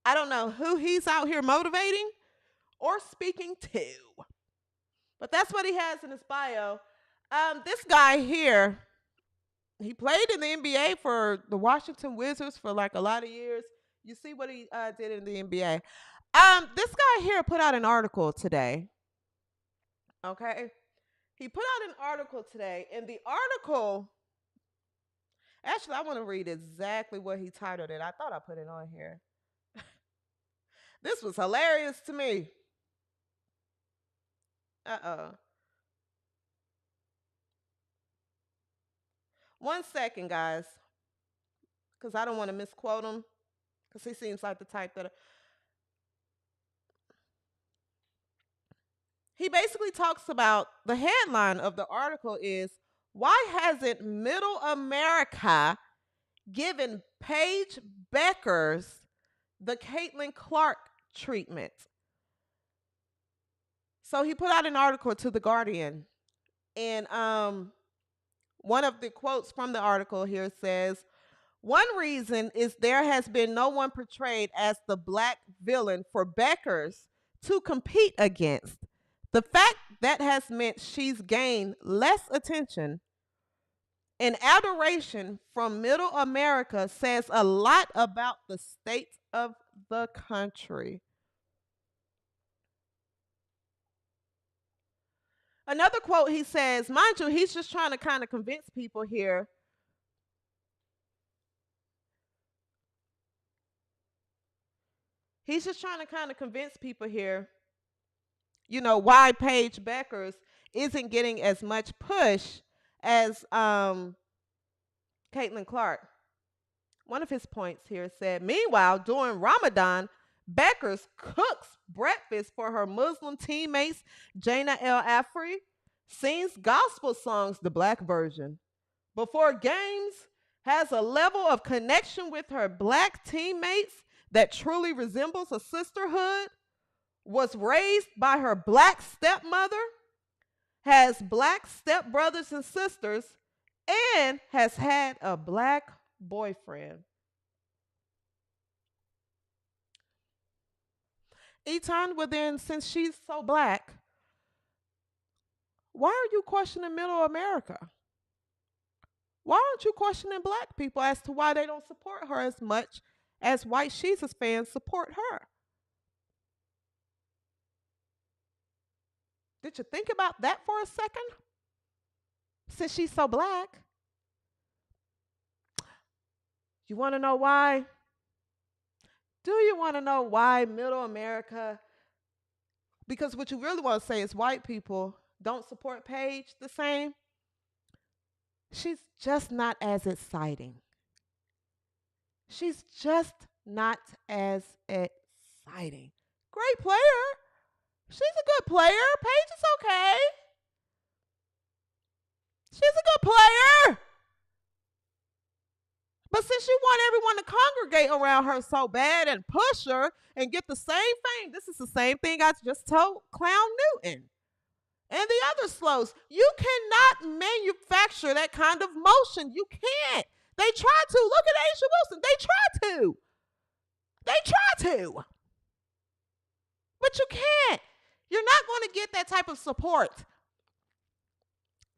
I don't know who he's out here motivating or speaking to, but that's what he has in his bio. This guy here, he played in the NBA for the Washington Wizards for like a lot of years. You see what he did in the NBA. This guy here put out an article today. Okay. He put out an article today, and the article, actually, I want to read exactly what he titled it. I thought I put it on here. This was hilarious to me. One second, guys, because I don't want to misquote him, because he seems like the type that... He basically talks about, the headline of the article is, why hasn't Middle America given Paige Beckers the Caitlin Clark treatment? So he put out an article to The Guardian, and one of the quotes from the article here says, One reason is there has been no one portrayed as the black villain for Beckers to compete against. The fact that has meant she's gained less attention and adoration from middle America says a lot about the state of the country. Another quote, he says, mind you, he's just trying to kind of convince people here. He's just trying to kind of convince people here, why Paige Beckers isn't getting as much push as Caitlin Clark. One of his points here said, meanwhile, during Ramadan, Beckers cooks breakfast for her Muslim teammates, Jaina El Afri, sings gospel songs, the black version. Before games, has a level of connection with her black teammates that truly resembles a sisterhood, was raised by her black stepmother, has black stepbrothers and sisters, and has had a black boyfriend. Etan, well then, since she's so black, why are you questioning middle America? Why aren't you questioning black people as to why they don't support her as much as white Jesus fans support her? Did you think about that for a second? Since she's so black. You want to know why? Do you want to know why middle America? Because what you really want to say is white people don't support Paige the same. She's just not as exciting. She's just not as exciting. Great player. She's a good player. Paige is okay. She's a good player. But since you want everyone to congregate around her so bad and push her and get the same thing, this is the same thing I just told Clown Newton and the other slows. You cannot manufacture that kind of motion. You can't. They tried to. Look at Asia Wilson. They tried to. They tried to. But you can't. You're not going to get that type of support.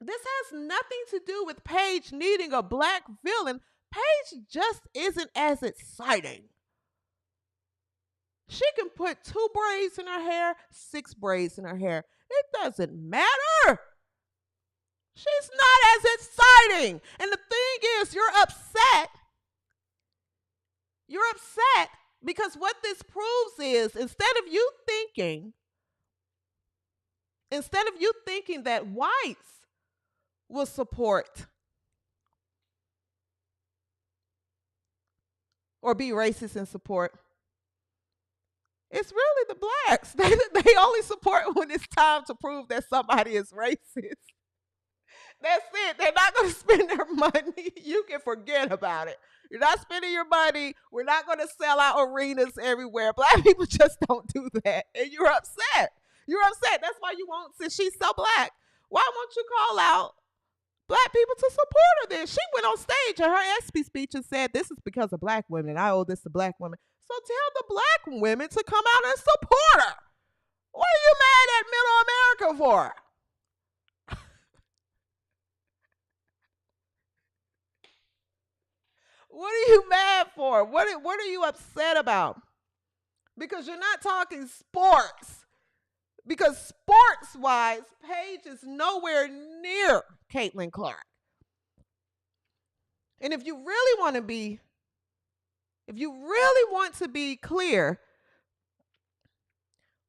This has nothing to do with Paige needing a black villain. Paige just isn't as exciting. She can put 2 braids in her hair, 6 braids in her hair. It doesn't matter. She's not as exciting. And the thing is, you're upset. You're upset because what this proves is instead of you thinking that whites will support or be racist in support, it's really the blacks. They only support when it's time to prove that somebody is racist. That's it. They're not going to spend their money. You can forget about it. You're not spending your money. We're not going to sell out arenas everywhere. Black people just don't do that. And you're upset. You're upset. That's why you won't, since she's so black, why won't you call out black people to support her then? She went on stage in her ESPY speech and said, this is because of black women. I owe this to black women. So tell the black women to come out and support her. What are you mad at middle America for? What are you mad for? What are you upset about? Because you're not talking sports. Because sports-wise, Paige is nowhere near Caitlin Clark. And if you really want to be clear,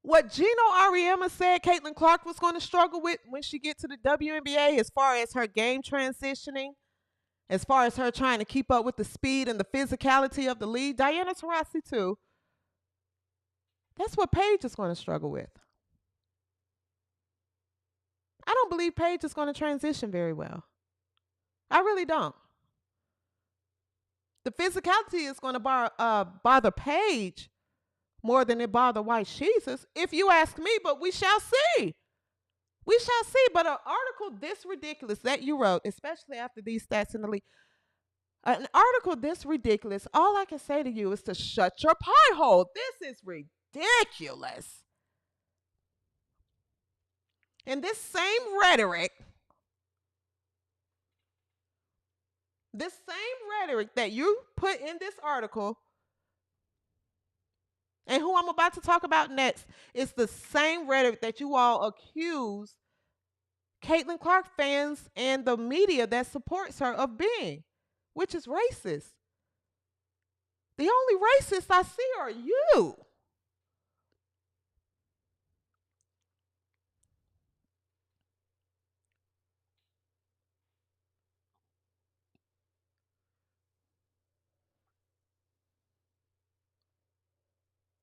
what Gino Auriemma said Caitlin Clark was going to struggle with when she gets to the WNBA as far as her game transitioning, as far as her trying to keep up with the speed and the physicality of the league, Diana Taurasi too, that's what Paige is going to struggle with. I don't believe Paige is going to transition very well. I really don't. The physicality is going to bother Paige more than it bother white Jesus, if you ask me, but we shall see. We shall see. But an article this ridiculous that you wrote, especially after these stats in the league, An article this ridiculous, all I can say to you is to shut your pie hole. This is ridiculous. And this same rhetoric that you put in this article and who I'm about to talk about next is the same rhetoric that you all accuse Caitlin Clark fans and the media that supports her of being, which is racist. The only racists I see are you.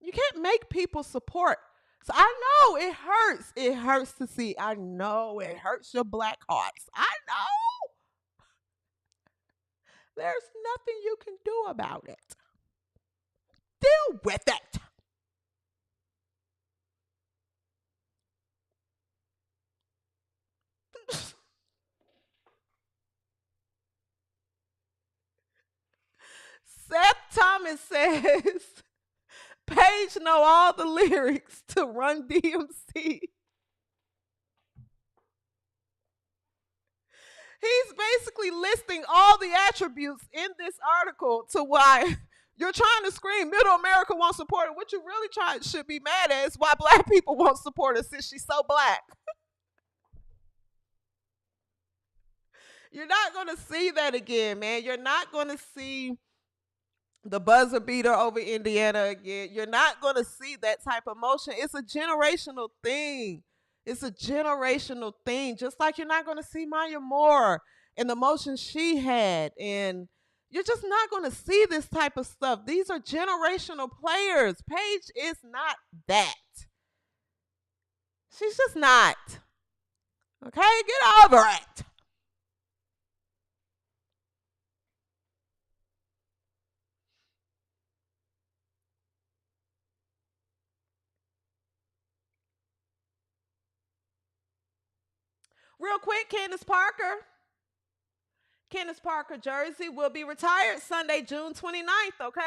You can't make people support. So I know it hurts. It hurts to see. I know it hurts your black hearts. I know. There's nothing you can do about it. Deal with it. Seth Thomas says, Paige know all the lyrics to Run DMC. He's basically listing all the attributes in this article to why you're trying to scream middle America won't support her. What you really should be mad at is why black people won't support her since she's so black. You're not going to see that again, man. You're not going to see the buzzer beater over Indiana again. You're not going to see that type of motion. It's a generational thing. It's a generational thing. Just like you're not going to see Maya Moore and the motion she had. And you're just not going to see this type of stuff. These are generational players. Paige is not that. She's just not. Okay? Get over it. Real quick, Candace Parker. Candace Parker jersey will be retired Sunday, June 29th, okay?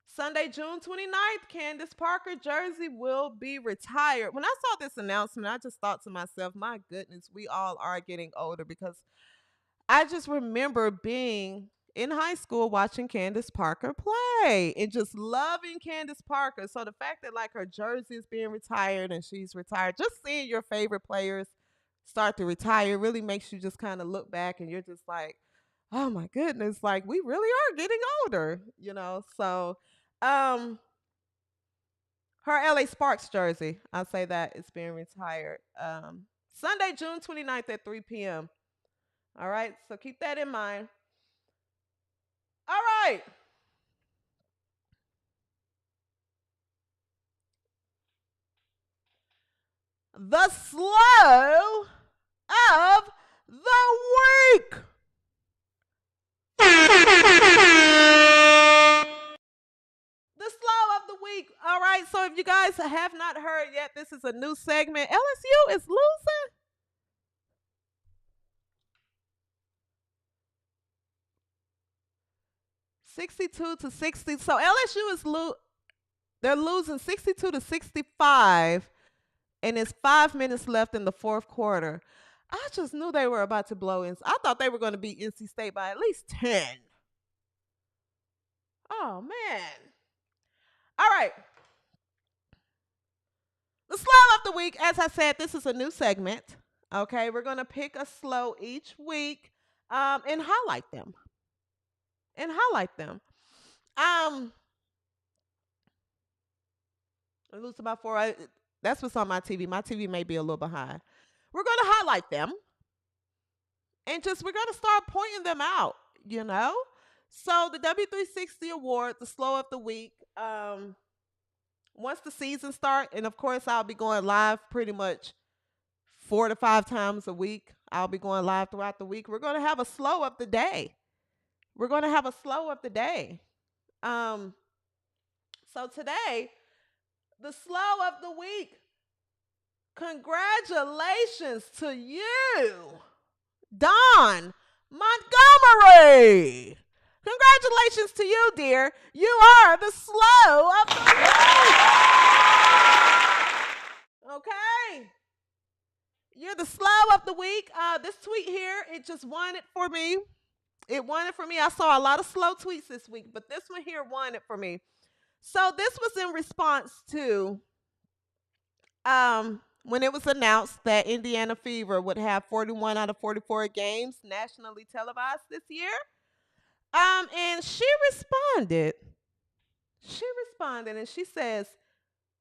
Sunday, June 29th, Candace Parker jersey will be retired. When I saw this announcement, I just thought to myself, my goodness, we all are getting older, because I just remember being in high school watching Candace Parker play and just loving Candace Parker. So the fact that like her jersey is being retired and she's retired, just seeing your favorite players start to retire really makes you just kind of look back and you're just like, oh my goodness, like we really are getting older, you know? So her LA Sparks jersey, I'll say that, it's being retired. Sunday, June 29th at 3 p.m. All right, so keep that in mind. All right. The slow of the week. The slow of the week. All right, so if you guys have not heard yet, this is a new segment. LSU is losing. $62-60. So LSU is they're losing 62-65, and it's 5 minutes left in the fourth quarter. I just knew they were about to blow in. I thought they were going to beat NC State by at least 10. Oh, man. All right. The slow of the week, as I said, this is a new segment. Okay, we're going to pick a slow each week and highlight them. I lose about 4. That's what's on my TV. My TV may be a little behind. We're going to highlight them. And we're going to start pointing them out, you know? So the W360 Award, the slow of the week, once the season starts, and of course I'll be going live pretty much 4 to 5 times a week. I'll be going live throughout the week. We're going to have a slow of the day. So today, the slow of the week, congratulations to you, Don Montgomery. Congratulations to you, dear. You are the slow of the week. Okay. You're the slow of the week. This tweet here, it just won it for me. It won it for me. I saw a lot of slow tweets this week, but this one here won it for me. So this was in response to when it was announced that Indiana Fever would have 41 out of 44 games nationally televised this year. And she responded and she says,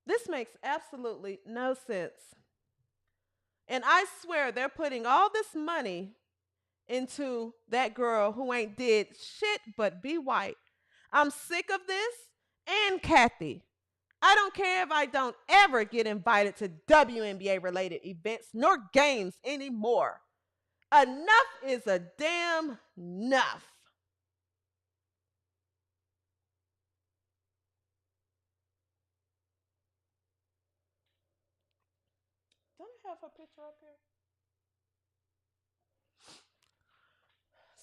"This makes absolutely no sense. And I swear they're putting all this money into that girl who ain't did shit but be white. I'm sick of this. And Kathy, I don't care if I don't ever get invited to WNBA related events nor games anymore. Enough is a damn enough." Don't I have her picture up here?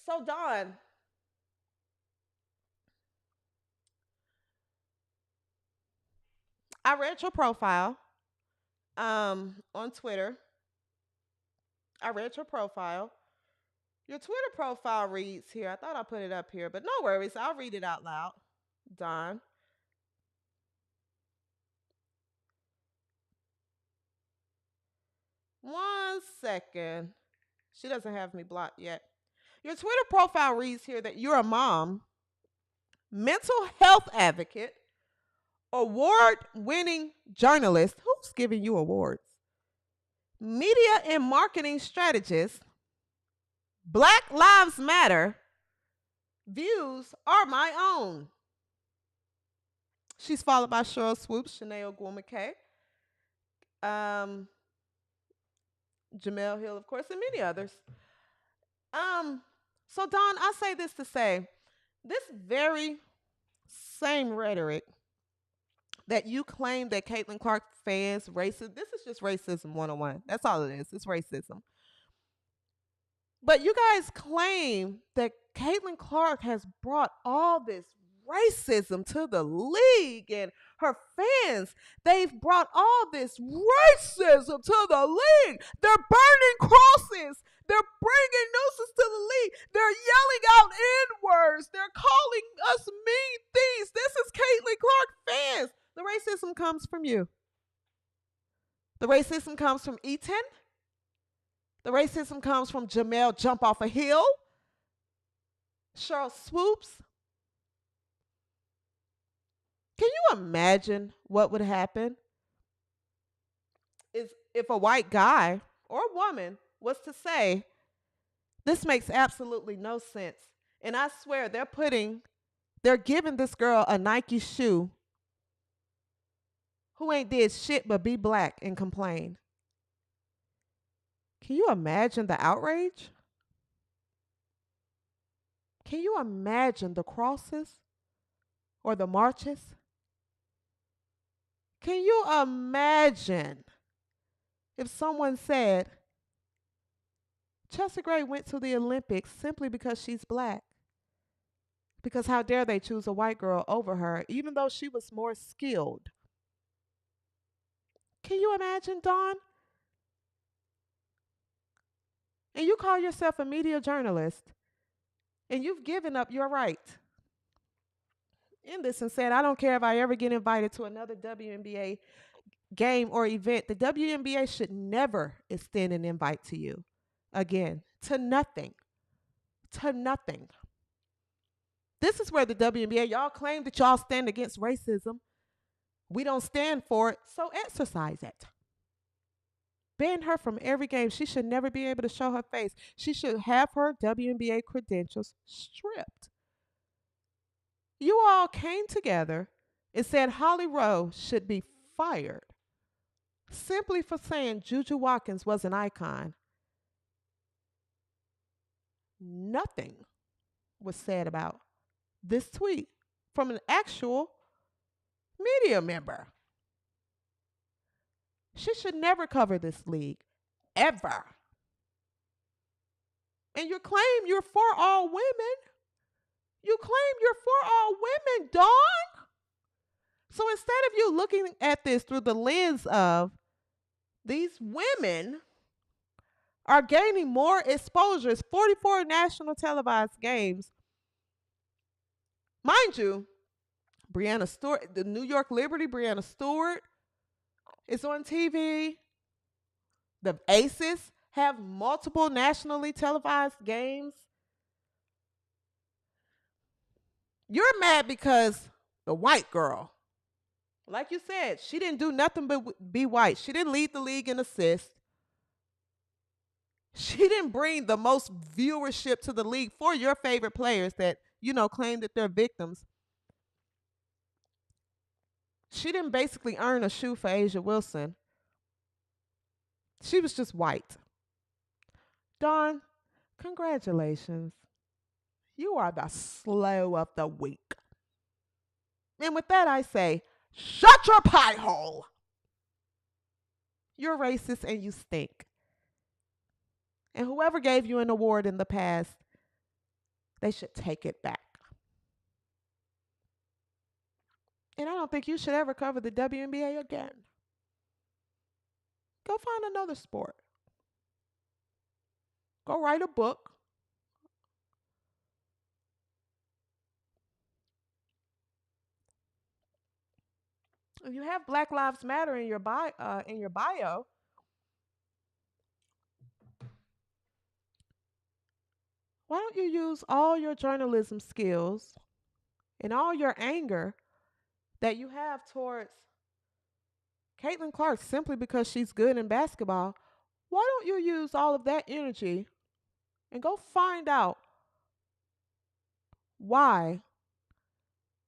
So, Dawn, I read your profile on Twitter. I read your profile. Your Twitter profile reads here. I thought I put it up here, but no worries. I'll read it out loud. Dawn. One second. She doesn't have me blocked yet. Your Twitter profile reads here that you're a mom, mental health advocate, award-winning journalist. Who's giving you awards? Media and marketing strategist. Black Lives Matter. Views are my own. She's followed by Cheryl Swoops, Shanae Ogwumike, Jamel Hill, of course, and many others. So, Dawn, I say this to say, this very same rhetoric that you claim that Caitlin Clark fans racist, this is just racism 101. That's all it is. It's racism. But you guys claim that Caitlin Clark has brought all this racism to the league and her fans, they've brought all this racism to the league. They're burning crosses. They're bringing nooses to the league. They're yelling out N-words. They're calling us mean things. This is Caitlin Clark fans. The racism comes from you. The racism comes from Etan. The racism comes from Jamel Jump Off a Hill. Cheryl Swoops. Can you imagine what would happen if a white guy or a woman was to say, this makes absolutely no sense. And I swear they're giving this girl a Nike shoe who ain't did shit but be black and complain. Can you imagine the outrage? Can you imagine the crosses or the marches? Can you imagine if someone said, Chelsea Gray went to the Olympics simply because she's black? Because how dare they choose a white girl over her, even though she was more skilled? Can you imagine, Dawn? And you call yourself a media journalist, and you've given up your right in this and said, I don't care if I ever get invited to another WNBA game or event. The WNBA should never extend an invite to you again, to nothing. To nothing. This is where the WNBA, y'all claim that y'all stand against racism. We don't stand for it, so exercise it. Ban her from every game. She should never be able to show her face. She should have her WNBA credentials stripped. You all came together and said Holly Rowe should be fired simply for saying Juju Watkins was an icon. Nothing was said about this tweet from an actual media member. She should never cover this league, ever. And you claim you're for all women. You claim you're for all women, Dawn. So instead of you looking at this through the lens of these women are gaining more exposures, 44 national televised games. Mind you, Breanna Stewart, the New York Liberty, Breanna Stewart is on TV. The Aces have multiple nationally televised games. You're mad because the white girl, like you said, she didn't do nothing but be white. She didn't lead the league in assists. She didn't bring the most viewership to the league for your favorite players that, claim that they're victims. She didn't basically earn a shoe for Asia Wilson. She was just white. Dawn, congratulations. You are the slow of the week. And with that, I say, shut your pie hole. You're racist and you stink. And whoever gave you an award in the past, they should take it back. And I don't think you should ever cover the WNBA again. Go find another sport. Go write a book. If you have Black Lives Matter in your bio, why don't you use all your journalism skills and all your anger that you have towards Caitlin Clark simply because she's good in basketball? Why don't you use all of that energy and go find out why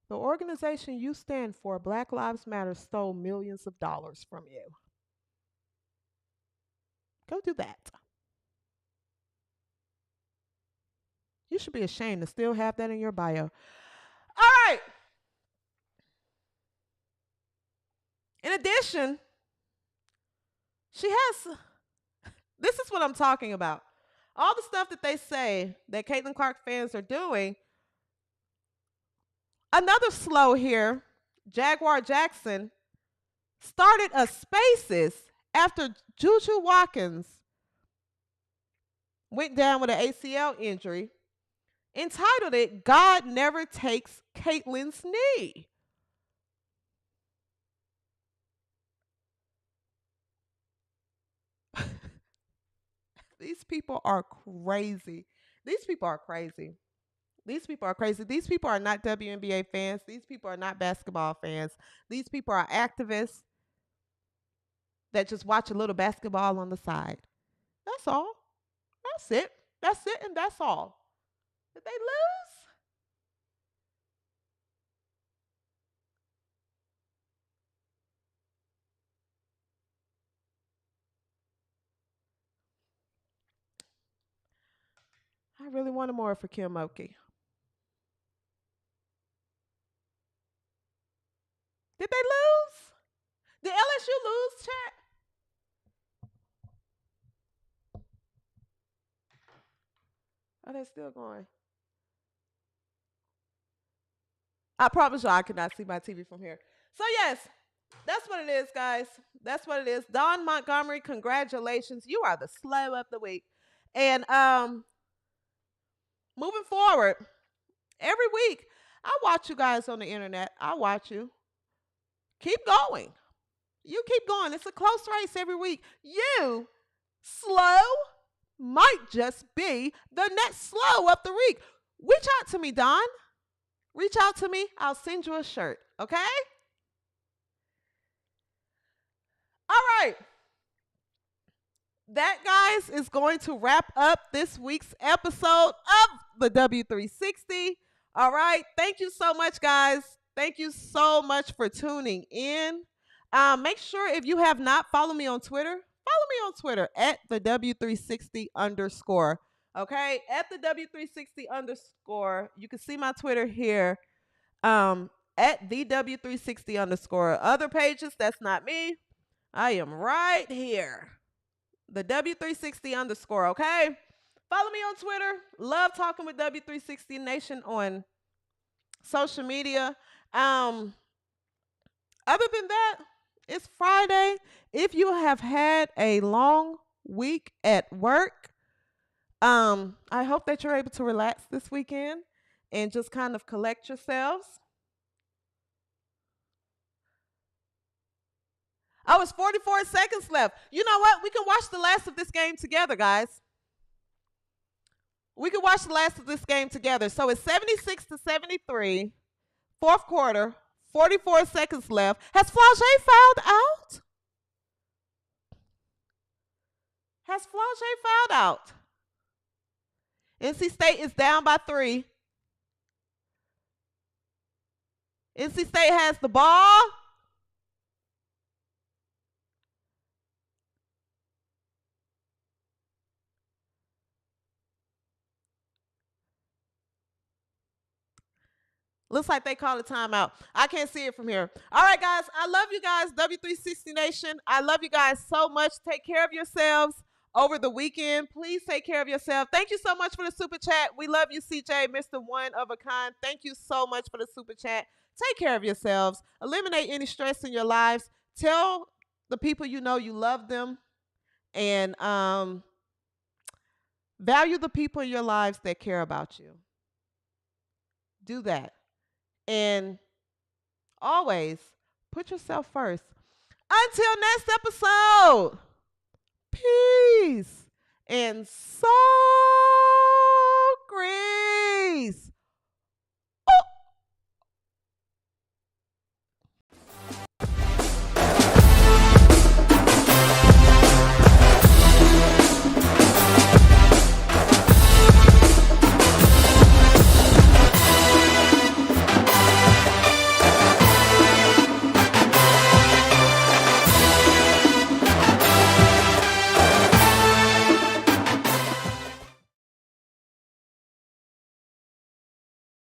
the organization you stand for, Black Lives Matter, stole millions of dollars from you? Go do that. You should be ashamed to still have that in your bio. All right. In addition, she has, this is what I'm talking about. All the stuff that they say that Caitlin Clark fans are doing. Another slow here, Jaguar Jackson, started a Spaces after Juju Watkins went down with an ACL injury, entitled it, God Never Takes Caitlin's Knee. These people are crazy. These people are crazy. These people are crazy. These people are not WNBA fans. These people are not basketball fans. These people are activists that just watch a little basketball on the side. That's all. That's it. That's it and that's all. Did they lose? I really wanted more for Kim Oki. Did they lose? Did LSU lose, chat? Are they still going? I promise you I cannot see my TV from here. So yes, that's what it is, guys. That's what it is. Dawn Montgomery, congratulations. You are the slow of the week. And moving forward, every week, I watch you guys on the internet. I watch you. Keep going. You keep going. It's a close race every week. You, slow, might just be the next slow of the week. Reach out to me, Don. Reach out to me. I'll send you a shirt, okay? All right. That, guys, is going to wrap up this week's episode of the W360. All right. Thank you so much, guys. Thank you so much for tuning in. Make sure if you have not, follow me on Twitter. Follow me on Twitter at the W360_. Okay, at the W360_. You can see my Twitter here at the W360_. Other pages, that's not me. I am right here. The W360_. Okay, Follow me on Twitter. Love talking with W360 Nation on social media. Other than that, it's Friday. If you have had a long week at work, I hope that you're able to relax this weekend and just kind of collect yourselves. Oh, it's 44 seconds left. You know what? We can watch the last of this game together, guys. We can watch the last of this game together. So it's 76-73, fourth quarter, 44 seconds left. Has Flau'jae fouled out? Has Flau'jae fouled out? NC State is down by 3. NC State has the ball. Looks like they called a timeout. I can't see it from here. All right, guys. I love you guys, W360 Nation. I love you guys so much. Take care of yourselves over the weekend. Please take care of yourself. Thank you so much for the super chat. We love you, CJ, Mr. One of a Kind. Thank you so much for the super chat. Take care of yourselves. Eliminate any stress in your lives. Tell the people you know you love them. And value the people in your lives that care about you. Do that. And always put yourself first. Until next episode, peace and soul grease.